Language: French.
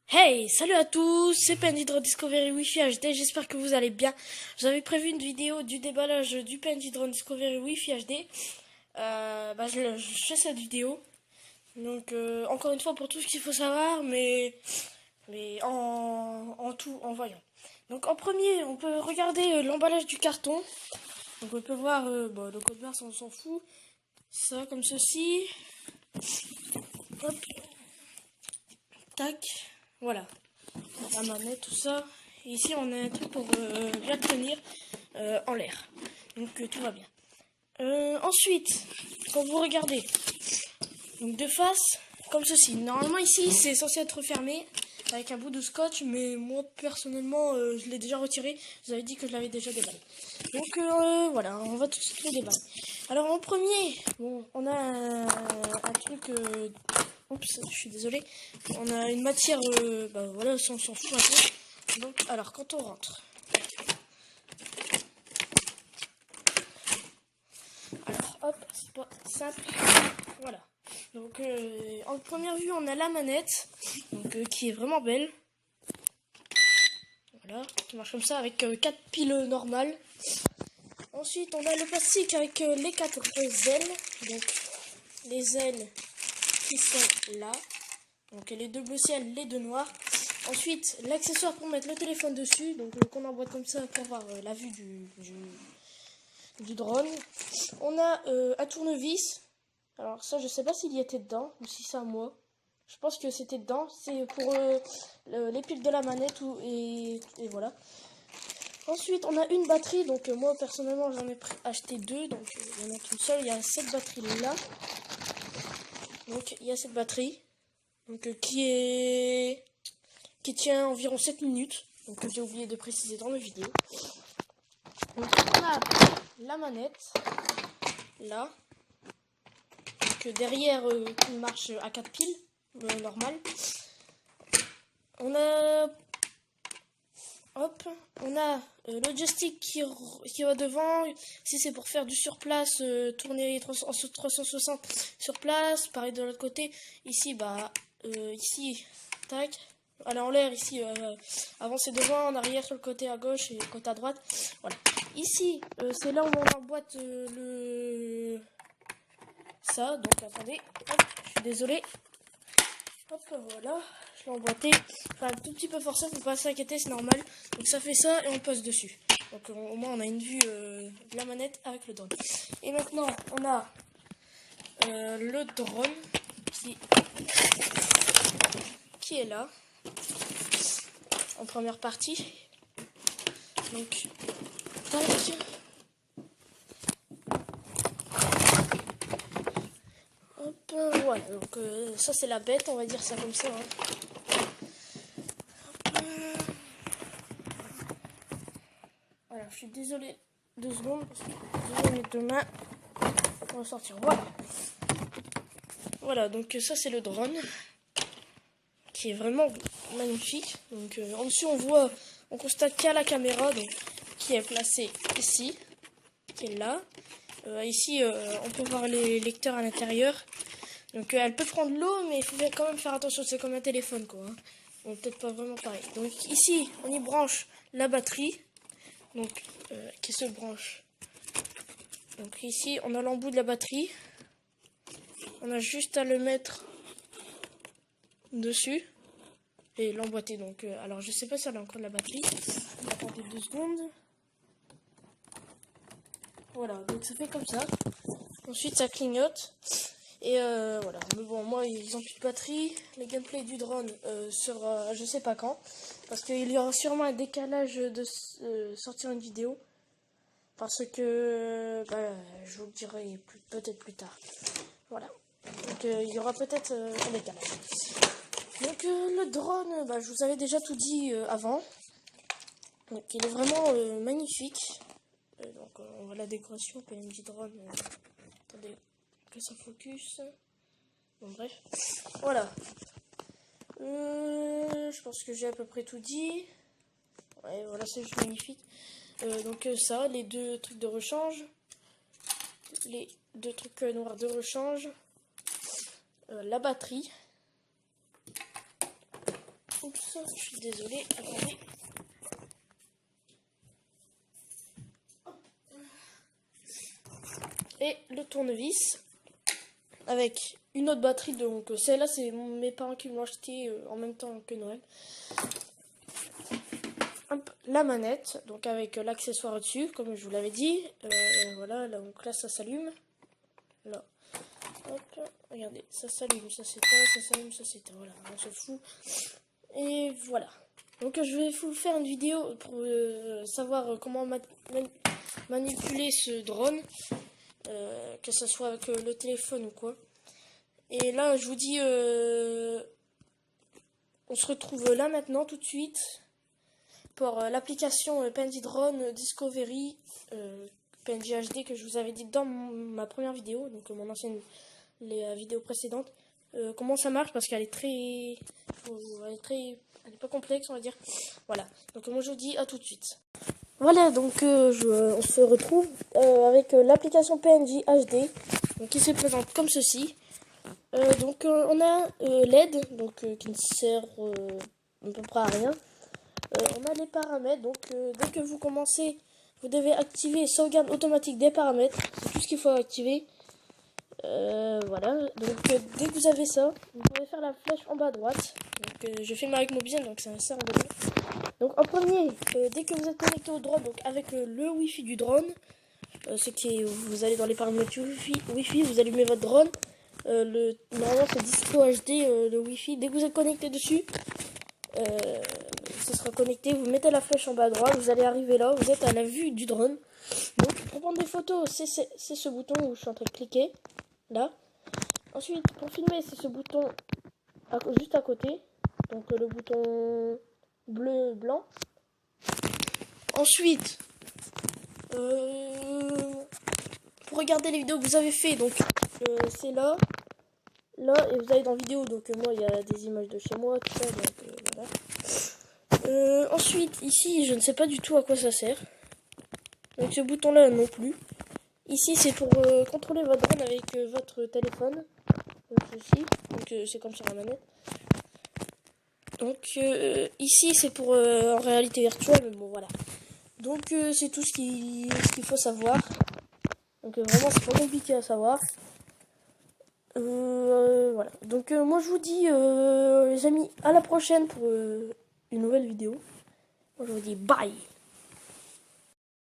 Hey, salut à tous, c'est Pendydron Discovery Wi-Fi HD, j'espère que vous allez bien. J'avais prévu une vidéo du déballage du Pendydron Discovery Wi-Fi HD. Je fais cette vidéo. Donc, encore une fois, pour tout ce qu'il faut savoir, mais en tout, en voyant. Donc, en premier, on peut regarder l'emballage du carton. Donc, on peut voir, le code barre, on s'en fout. Ça, comme ceci. Hop, tac, voilà. La manette, tout ça. Et ici, on a un truc pour bien tenir en l'air. Donc, tout va bien. Ensuite, quand vous regardez, donc de face, comme ceci. Normalement, ici, c'est censé être fermé avec un bout de scotch, mais moi, personnellement, je l'ai déjà retiré. Vous avez dit que je l'avais déjà déballé. Donc, voilà, on va tout de suite le déballer. Alors, en premier, bon, on a un truc... Oups, je suis désolée. On a une matière, voilà, on s'en fout un peu. Donc, alors, quand on rentre. Alors, hop, c'est pas simple. Voilà. Donc, en première vue, on a la manette, donc, qui est vraiment belle. Voilà, qui marche comme ça avec 4 piles normales. Ensuite, on a le plastique avec les 4 ailes. Donc, les ailes qui sont là. Donc, les deux bleu ciel, les deux noirs. Ensuite, l'accessoire pour mettre le téléphone dessus. Donc, qu'on emboîte comme ça pour avoir la vue du drone. On a un tournevis. Alors, ça, je sais pas s'il y était dedans ou si c'est à moi. Je pense que c'était dedans. C'est pour les piles de la manette et voilà. Ensuite, on a une batterie. Donc, moi, personnellement, j'en ai acheté deux. Donc, il y en a qu'une seule. Il y a cette batterie là. Donc, il y a cette batterie. Donc, qui tient environ 7 minutes. Donc, j'ai oublié de préciser dans la vidéo. Donc, on a la manette. Là. Donc, derrière, qui marche à 4 piles. Normal. On a... Hop, on a le joystick qui va devant. Ici, c'est pour faire du surplace, tourner en 360 sur place. Pareil de l'autre côté. Ici, ici, tac. Aller en l'air, ici, avancer devant, en arrière sur le côté à gauche et le côté à droite. Voilà. Ici, c'est là où on emboîte ça. Donc, attendez. Hop, je suis désolé. Hop, voilà, je l'ai emboîté. Enfin, un tout petit peu forcé, faut pas s'inquiéter, c'est normal. Donc ça fait ça et on passe dessus. Donc au moins on a une vue de la manette avec le drone. Et maintenant on a le drone qui est là, en première partie. Donc, tac. Hop, voilà, donc ça c'est la bête, on va dire ça comme ça. Hein. Voilà, je suis désolé, 2 secondes, parce que je vais mettre deux mains pour sortir. Voilà. Voilà, donc ça c'est le drone qui est vraiment magnifique. Donc en dessous on constate qu'il y a la caméra donc, qui est placée ici, qui est là. Ici on peut voir les lecteurs à l'intérieur. Donc elle peut prendre l'eau mais il faut quand même faire attention, c'est comme un téléphone quoi. Hein. Donc peut-être pas vraiment pareil. Donc ici on y branche la batterie. Donc qui se branche. Donc ici on a l'embout de la batterie. On a juste à le mettre dessus et l'emboîter. Donc alors je sais pas si elle a encore de la batterie. Attendez 2 secondes. Voilà, donc ça fait comme ça. Ensuite ça clignote. Et voilà. Mais bon, moi ils ont plus de batterie. Le gameplay du drone sera je sais pas quand. Parce qu'il y aura sûrement un décalage de sortir une vidéo. Parce que je vous le dirai peut-être plus tard. Voilà. Donc il y aura peut-être un décalage. Donc le drone, je vous avais déjà tout dit avant. Donc il est vraiment magnifique. Donc on voit la décoration, PNJ drone. Attendez que ça focus. Bon bref. Voilà. Je pense que j'ai à peu près tout dit. Ouais, voilà, c'est juste magnifique. Donc ça, les deux trucs de rechange. Les deux trucs noirs de rechange. La batterie. Oups, je suis désolée, attendez. Et le tournevis avec une autre batterie, donc celle-là c'est mes parents qui l'ont acheté en même temps que Noël. Hop, la manette, donc avec l'accessoire dessus, comme je vous l'avais dit. Voilà, donc là ça s'allume. Là, hop, regardez, ça s'allume, ça s'éteint, ça s'allume, ça s'éteint. Voilà, on se fout. Et voilà. Donc je vais vous faire une vidéo pour savoir comment manipuler ce drone, que ce soit avec le téléphone ou quoi. Et là, je vous dis, on se retrouve là maintenant tout de suite pour l'application PNG Drone Discovery PNG HD que je vous avais dit dans ma première vidéo, donc mon ancienne vidéo précédente. Comment ça marche, parce qu'elle est très, elle est pas complexe, on va dire. Voilà. Donc moi je vous dis à tout de suite. Voilà, donc on se retrouve avec l'application PNG HD, donc qui se présente comme ceci. Donc on a l'aide, donc qui ne sert à peu près à rien. On a les paramètres, donc dès que vous commencez, vous devez activer sauvegarde automatique des paramètres. C'est tout ce qu'il faut activer. Voilà, donc dès que vous avez ça, vous pouvez faire la flèche en bas à droite. Donc je filme avec Mobizen, donc c'est un cerf embêtant. Donc en premier, dès que vous êtes connecté au drone, donc avec le Wi-Fi du drone, c'est que vous allez dans les paramètres Wi-Fi, vous allumez votre drone. Normalement c'est Disco HD le Wi-Fi. Dès que vous êtes connecté dessus, ce sera connecté. Vous mettez la flèche en bas à droite, vous allez arriver là, vous êtes à la vue du drone. Donc pour prendre des photos, c'est ce bouton où je suis en train de cliquer. Là. Ensuite, pour filmer, c'est ce bouton juste à côté. Donc le bouton bleu-blanc. Ensuite, pour regarder les vidéos que vous avez fait, donc c'est là. Là, et vous allez dans vidéo, donc moi il y a des images de chez moi, tout ça, donc voilà. Ensuite, ici, je ne sais pas du tout à quoi ça sert. Donc ce bouton là non plus. Ici c'est pour contrôler votre drone avec votre téléphone. Donc ici, donc c'est comme sur la manette. Donc ici c'est pour en réalité virtuelle, mais bon voilà. Donc c'est tout ce qu'il faut savoir. Donc vraiment c'est pas compliqué à savoir. Voilà. Donc moi je vous dis les amis, à la prochaine pour une nouvelle vidéo. Moi je vous dis bye.